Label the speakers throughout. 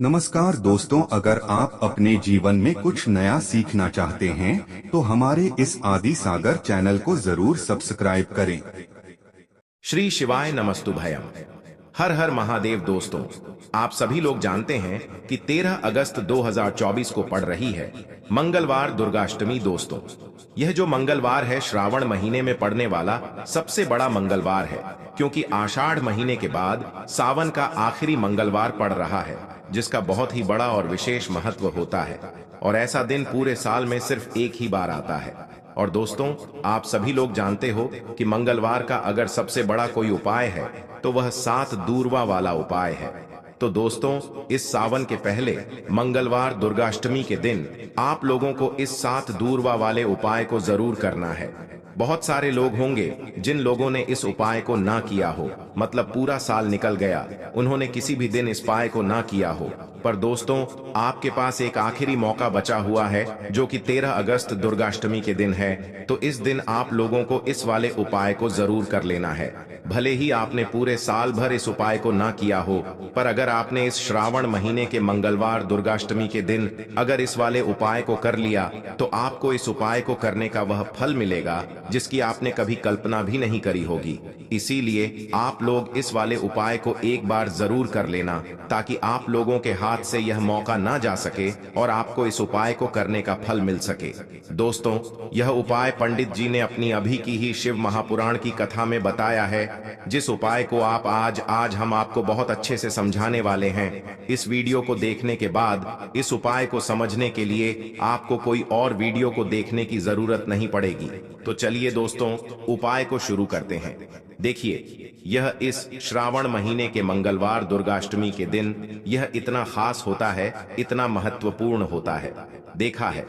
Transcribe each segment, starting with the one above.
Speaker 1: नमस्कार दोस्तों, अगर आप अपने जीवन में कुछ नया सीखना चाहते हैं तो हमारे इस आदि सागर चैनल को जरूर सब्सक्राइब करें।
Speaker 2: श्री शिवाय नमस्तुभयम। हर हर महादेव। दोस्तों, आप सभी लोग जानते हैं कि 13 अगस्त 2024 को पड़ रही है मंगलवार दुर्गाष्टमी। दोस्तों, यह जो मंगलवार है श्रावण महीने में पड़ने वाला सबसे बड़ा मंगलवार है, क्योंकि आषाढ़ महीने के बाद सावन का आखिरी मंगलवार पड़ रहा है, जिसका बहुत ही बड़ा और विशेष महत्व होता है। और ऐसा दिन पूरे साल में सिर्फ एक ही बार आता है। और दोस्तों, आप सभी लोग जानते हो कि मंगलवार का अगर सबसे बड़ा कोई उपाय है तो वह 7 दूर्वा वाला उपाय है। तो दोस्तों, इस सावन के पहले मंगलवार दुर्गाष्टमी के दिन आप लोगों को इस 7 दूर्वा वाले उपाय को जरूर करना है। बहुत सारे लोग होंगे जिन लोगों ने इस उपाय को ना किया हो, मतलब पूरा साल निकल गया, उन्होंने किसी भी दिन इस उपाय को ना किया हो। पर दोस्तों, आपके पास एक आखिरी मौका बचा हुआ है, जो कि 13 अगस्त दुर्गाष्टमी के दिन है। तो इस दिन आप लोगों को इस वाले उपाय को जरूर कर लेना है। भले ही आपने पूरे साल भर इस उपाय को ना किया हो, पर अगर आपने इस श्रावण महीने के मंगलवार दुर्गाष्टमी के दिन अगर इस वाले उपाय को कर लिया तो आपको इस उपाय को करने का वह फल मिलेगा जिसकी आपने कभी कल्पना भी नहीं करी होगी। इसीलिए आप लोग इस वाले उपाय को एक बार जरूर कर लेना, ताकि आप लोगों के हाथ से यह मौका ना जा सके और आपको इस उपाय को करने का फल मिल सके। दोस्तों, यह उपाय पंडित जी ने अपनी अभी की ही शिव महापुराण की कथा में बताया है, जिस उपाय को आप आज हम आपको बहुत अच्छे से समझाने वाले हैं। इस वीडियो को देखने के बाद इस उपाय को समझने के लिए आपको कोई और वीडियो को देखने की जरूरत नहीं पड़ेगी। तो चलिए दोस्तों, उपाय को शुरू करते हैं। देखिए, यह इस श्रावण महीने के मंगलवार दुर्गाष्टमी के दिन यह इतना खास होता है, इतना महत्वपूर्ण होता है। देखा है,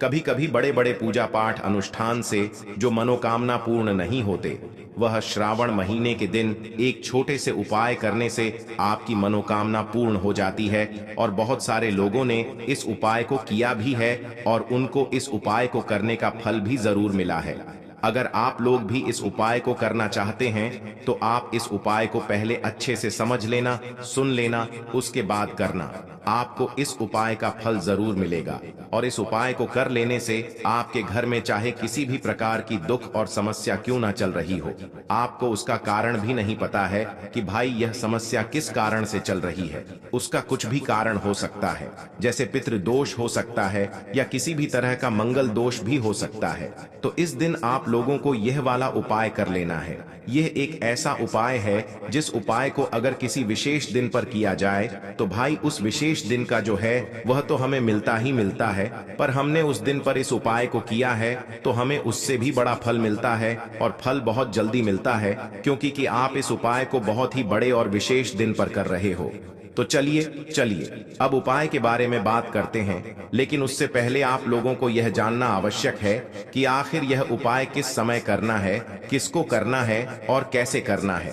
Speaker 2: कभी कभी बड़े बड़े पूजा पाठ अनुष्ठान से जो मनोकामना पूर्ण नहीं होते, वह श्रावण महीने के दिन एक छोटे से उपाय करने से आपकी मनोकामना पूर्ण हो जाती है। और बहुत सारे लोगों ने इस उपाय को किया भी है और उनको इस उपाय को करने का फल भी जरूर मिला है। अगर आप लोग भी इस उपाय को करना चाहते हैं तो आप इस उपाय को पहले अच्छे से समझ लेना, सुन लेना, उसके बाद करना। आपको इस उपाय का फल जरूर मिलेगा। और इस उपाय को कर लेने से आपके घर में चाहे किसी भी प्रकार की दुख और समस्या क्यों ना चल रही हो, आपको उसका कारण भी नहीं पता है कि भाई यह समस्या किस कारण से चल रही है। उसका कुछ भी कारण हो सकता है, जैसे पितृदोष हो सकता है या किसी भी तरह का मंगल दोष भी हो सकता है। तो इस दिन आप लोगों को यह वाला उपाय कर लेना है। यह एक ऐसा उपाय है जिस उपाय को अगर किसी विशेष दिन पर किया जाए तो भाई उस विशेष दिन का जो है वह तो हमें मिलता ही मिलता है, पर हमने उस दिन पर इस उपाय को किया है तो हमें उससे भी बड़ा फल मिलता है। और फल बहुत जल्दी मिलता है, क्योंकि कि आप इस उपाय को बहुत ही बड़े और विशेष दिन पर कर रहे हो। तो चलिए अब उपाय के बारे में बात करते हैं। लेकिन उससे पहले आप लोगों को यह जानना आवश्यक है कि आखिर यह उपाय किस समय करना है, किसको करना है और कैसे करना है।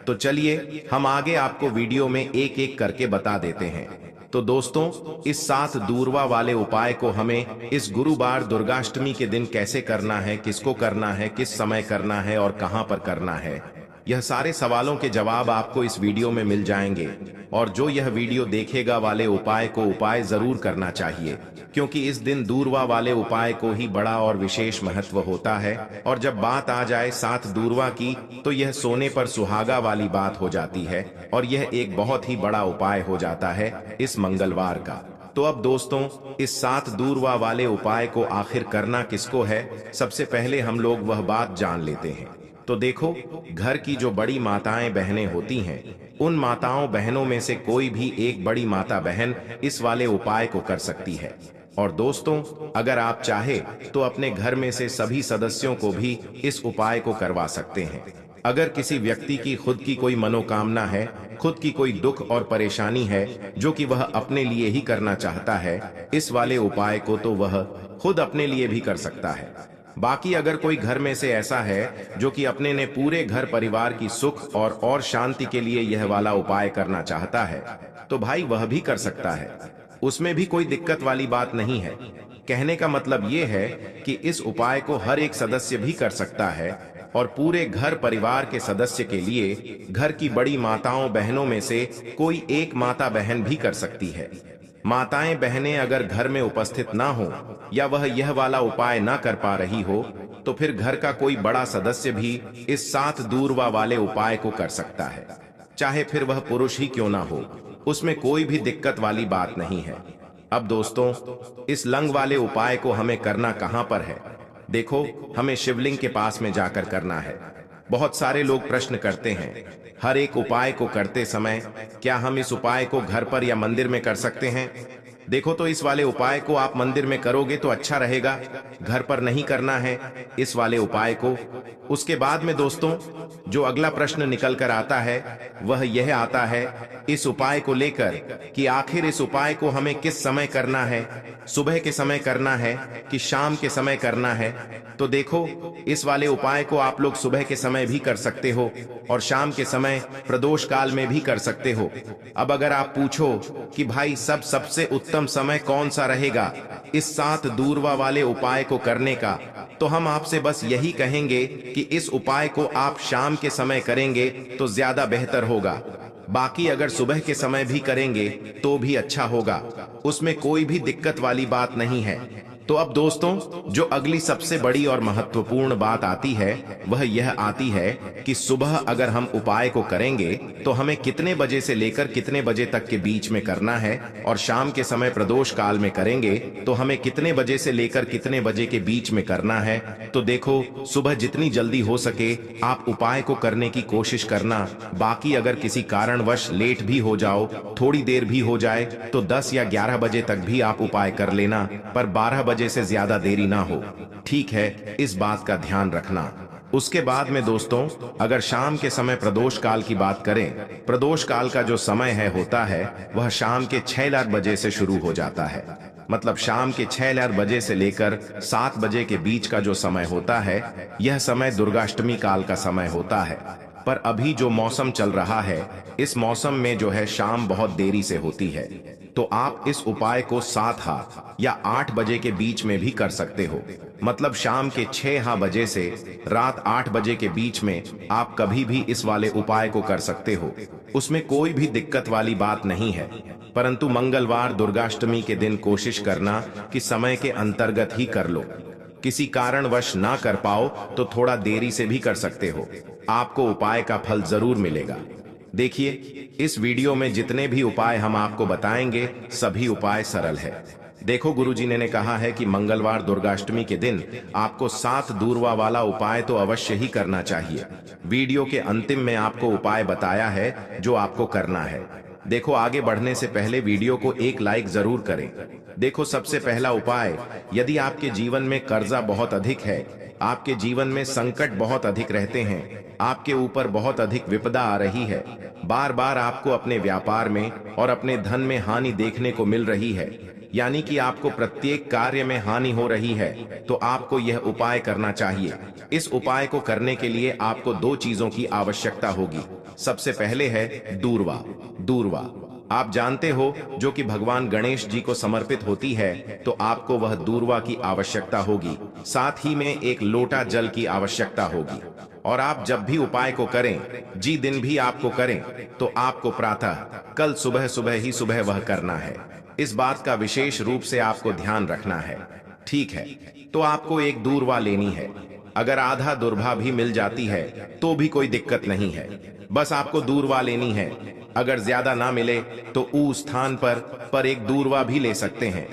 Speaker 2: तो चलिए हम आगे आपको वीडियो में एक एक करके बता देते हैं। तो दोस्तों, इस 7 दूर्वा वाले उपाय को हमें इस गुरुवार दुर्गाष्टमी के दिन कैसे करना है, किसको करना है, किस समय करना है और कहां पर करना है, यह सारे सवालों के जवाब आपको इस वीडियो में मिल जाएंगे। और जो यह वीडियो देखेगा वाले उपाय को उपाय जरूर करना चाहिए, क्योंकि इस दिन दूर्वा वाले उपाय को ही बड़ा और विशेष महत्व होता है। और जब बात आ जाए 7 दूर्वा की, तो यह सोने पर सुहागा वाली बात हो जाती है और यह एक बहुत ही बड़ा उपाय हो जाता है इस मंगलवार का। तो अब दोस्तों, इस 7 दूर्वा वाले उपाय को आखिर करना किसको है, सबसे पहले हम लोग वह बात जान लेते हैं। तो देखो, घर की जो बड़ी माताएं बहनें होती हैं, उन माताओं बहनों में से कोई भी एक बड़ी माता बहन इस वाले उपाय को कर सकती है। और दोस्तों, अगर आप चाहे तो अपने घर में से सभी सदस्यों को भी इस उपाय को करवा सकते हैं। अगर किसी व्यक्ति की खुद की कोई मनोकामना है, खुद की कोई दुख और परेशानी है जो कि वह अपने लिए ही करना चाहता है, इस वाले उपाय को तो वह खुद अपने लिए भी कर सकता है। बाकी अगर कोई घर में से ऐसा है जो कि अपने ने पूरे घर परिवार की सुख और शांति के लिए यह वाला उपाय करना चाहता है, तो भाई वह भी कर सकता है। उसमें भी कोई दिक्कत वाली बात नहीं है। कहने का मतलब ये है कि इस उपाय को हर एक सदस्य भी कर सकता है, और पूरे घर परिवार के सदस्य के लिए घर की बड़ी माताओं बहनों में से कोई एक माता बहन भी कर सकती है। माताएं बहनें अगर घर में उपस्थित ना हो या वह यह वाला उपाय ना कर पा रही हो तो फिर घर का कोई बड़ा सदस्य भी इस 7 दूरवा वाले उपाय को कर सकता है, चाहे फिर वह पुरुष ही क्यों ना हो, उसमें कोई भी दिक्कत वाली बात नहीं है। अब दोस्तों, इस लंग वाले उपाय को हमें करना कहां पर है? देखो, हमें शिवलिंग के पास में जाकर करना है। बहुत सारे लोग प्रश्न करते हैं, हर एक उपाय को करते समय क्या हम इस उपाय को घर पर या मंदिर में कर सकते हैं? देखो, तो इस वाले उपाय को आप मंदिर में करोगे तो अच्छा रहेगा, घर पर नहीं करना है इस वाले उपाय को। उसके बाद में दोस्तों, जो अगला प्रश्न निकल कर आता है वह यह आता है इस उपाय को लेकर कि आखिर इस उपाय को हमें किस समय करना है, सुबह के समय करना है कि शाम के समय करना है? तो देखो, इस वाले उपाय को आप लोग सुबह के समय भी कर सकते हो और शाम के समय प्रदोष काल में भी कर सकते हो। अब अगर आप पूछो कि भाई सबसे उत्तम समय कौन सा रहेगा इस 7 दूरवा वाले उपाय को करने का, तो हम आपसे बस यही कहेंगे कि इस उपाय को आप शाम के समय करेंगे तो ज्यादा बेहतर होगा। बाकी अगर सुबह के समय भी करेंगे तो भी अच्छा होगा, उसमें कोई भी दिक्कत वाली बात नहीं है। तो अब दोस्तों, जो अगली सबसे बड़ी और महत्वपूर्ण बात आती है वह यह आती है कि सुबह अगर हम उपाय को करेंगे तो हमें कितने बजे से लेकर कितने बजे तक के बीच में करना है, और शाम के समय प्रदोष काल में करेंगे तो हमें कितने बजे से लेकर कितने बजे के बीच में करना है। तो देखो, सुबह जितनी जल्दी हो सके आप उपाय को करने की कोशिश करना। बाकी अगर किसी कारणवश लेट भी हो जाओ, थोड़ी देर भी हो जाए, तो 10 या 11 बजे तक भी आप उपाय कर लेना, पर 12 बजे से ज्यादा देरी ना हो, ठीक है? इस बात का ध्यान रखना। उसके बाद में दोस्तों, अगर शाम के समय प्रदोष काल की बात करें, प्रदोष काल का जो समय है होता है वह शाम के 6 बजे से शुरू हो जाता है। मतलब शाम के 6 बजे से लेकर 7 बजे के बीच का जो समय होता है, यह समय दुर्गाष्टमी काल का समय होता है। पर अभी जो मौसम चल रहा है, इस मौसम में जो है शाम बहुत देरी से होती है, तो आप इस उपाय को 7 या 8 बजे के बीच में भी कर सकते हो। मतलब शाम के 6 बजे से रात 8 बजे के बीच में आप कभी भी इस वाले उपाय को कर सकते हो, उसमें कोई भी दिक्कत वाली बात नहीं है। परंतु मंगलवार दुर्गाष्टमी के दिन कोशिश करना कि समय के अंतर्गत ही कर लो। किसी कारणवश ना कर पाओ तो थोड़ा देरी से भी कर सकते हो, आपको उपाय का फल जरूर मिलेगा। देखिए, इस वीडियो में जितने भी उपाय हम आपको बताएंगे सभी उपाय सरल है। देखो, गुरुजी ने कहा है कि मंगलवार दुर्गाष्टमी के दिन आपको 7 दूरवा वाला उपाय तो अवश्य ही करना चाहिए। वीडियो के अंतिम में आपको उपाय बताया है जो आपको करना है। देखो, आगे बढ़ने से पहले वीडियो को एक लाइक जरूर करें। देखो, सबसे पहला उपाय, यदि आपके जीवन में कर्जा बहुत अधिक है, आपके जीवन में संकट बहुत अधिक रहते हैं, आपके ऊपर बहुत अधिक विपदा आ रही है, बार बार आपको अपने व्यापार में और अपने धन में हानि देखने को मिल रही है, यानी कि आपको प्रत्येक कार्य में हानि हो रही है, तो आपको यह उपाय करना चाहिए। इस उपाय को करने के लिए आपको 2 चीजों की आवश्यकता होगी। सबसे पहले है दूरवा। दूरवा आप जानते हो जो कि भगवान गणेश जी को समर्पित होती है, तो आपको वह दूरवा की आवश्यकता होगी। साथ ही में एक लोटा जल की आवश्यकता होगी। और आप जब भी उपाय को करें, दिन भी आपको करें, तो आपको प्रातः कल सुबह ही सुबह वह करना है। इस बात का विशेष रूप से आपको ध्यान रखना है, ठीक है? तो आपको एक दूरवा लेनी है। अगर आधा दूरवा भी मिल जाती है तो भी कोई दिक्कत नहीं है, बस आपको दूरवा लेनी है। अगर ज्यादा ना मिले तो उस स्थान पर एक दूरवा भी ले सकते हैं।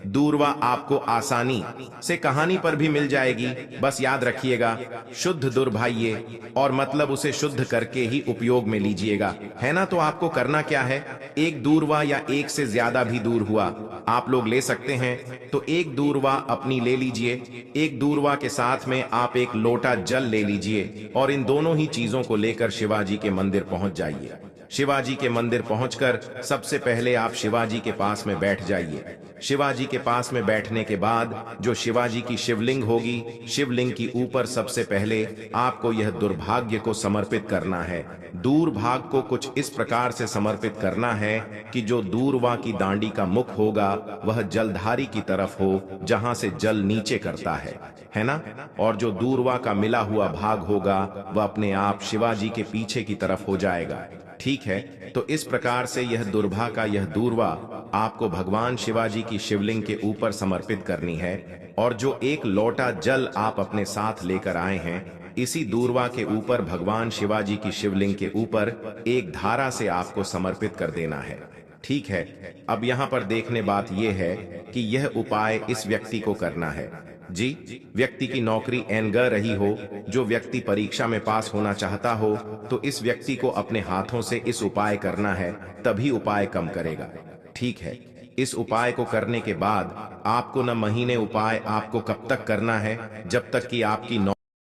Speaker 2: दूरवा आपको आसानी से कहानी पर भी मिल जाएगी। बस याद रखिएगा, शुद्ध दुर्भाइये, और मतलब उसे शुद्ध करके ही उपयोग में लीजिएगा, है ना? तो आपको करना क्या है, एक दूरवा या एक से ज्यादा भी दूर हुआ आप लोग ले सकते हैं, तो एक दूरवा अपनी ले लीजिए। एक दूरवा के साथ में आप एक लोटा जल ले लीजिए और इन दोनों ही चीजों को लेकर शिवाजी के मंदिर पहुंच जाइए। शिवाजी के मंदिर पहुंचकर सबसे पहले आप शिवाजी के पास में बैठ जाइए। शिवाजी के पास में बैठने के बाद जो शिवाजी की शिवलिंग होगी, शिवलिंग की ऊपर सबसे पहले आपको यह दुर्भाग्य को समर्पित करना है। दूरभाग को कुछ इस प्रकार से समर्पित करना है कि जो दूरवा की दांडी का मुख होगा वह जलधारी की तरफ हो, जहां से जल नीचे करता है ना? और जो दूरवा का मिला हुआ भाग होगा वह अपने आप शिवाजी के पीछे की तरफ हो जाएगा। ठीक है, तो इस प्रकार से यह दुर्भा का यह दूरवा आपको भगवान शिवाजी की शिवलिंग के ऊपर समर्पित करनी है। और जो एक लोटा जल आप अपने साथ लेकर आए हैं, इसी दूरवा के ऊपर भगवान शिवाजी की शिवलिंग के ऊपर एक धारा से आपको समर्पित कर देना है। ठीक है, अब यहाँ पर देखने बात यह है कि यह उपाय इस व्यक्ति को करना है। जी, व्यक्ति की नौकरी एन रही हो, जो व्यक्ति परीक्षा में पास होना चाहता हो, तो इस व्यक्ति को अपने हाथों से इस उपाय करना है, तभी उपाय कम करेगा। ठीक है, इस उपाय को करने के बाद आपको न महीने उपाय आपको कब तक करना है, जब तक कि आपकी